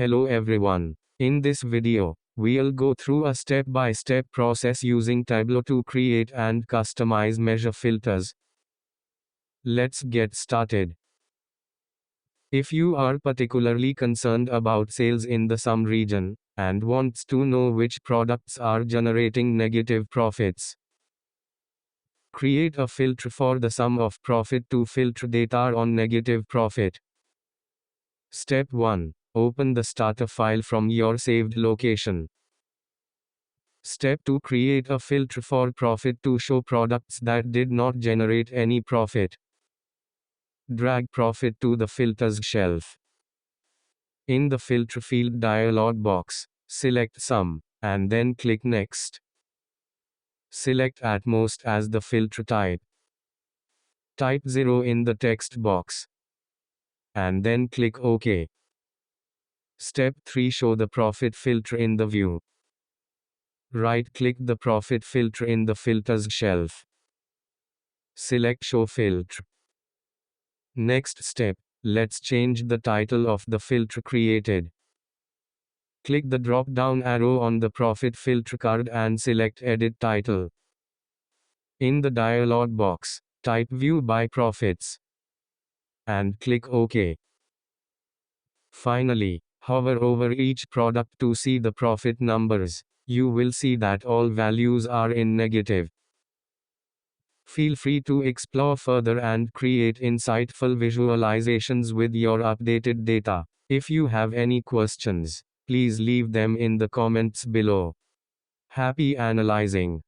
Hello everyone. In this video, we'll go through a step-by-step process using Tableau to create and customize measure filters. Let's get started. If you are particularly concerned about sales in the SUM region, and wants to know which products are generating negative profits, create a filter for the sum of profit to filter data on negative profit. Step 1. Open the starter file from your saved location. Step 2. Create a filter for profit to show products that did not generate any profit. Drag profit to the filters shelf. In the filter field dialog box, select SUM, and then click Next. Select at most as the filter type. Type 0 in the text box. And then click OK. Step 3. Show the profit filter in the view. Right-click the profit filter in the filters shelf. Select Show Filter. Next step, let's change the title of the filter created. Click the drop-down arrow on the profit filter card and select Edit Title. In the dialog box, type View by Profits. And click OK. Finally, hover over each product to see the profit numbers. You will see that all values are in negative. Feel free to explore further and create insightful visualizations with your updated data. If you have any questions, please leave them in the comments below. Happy analyzing!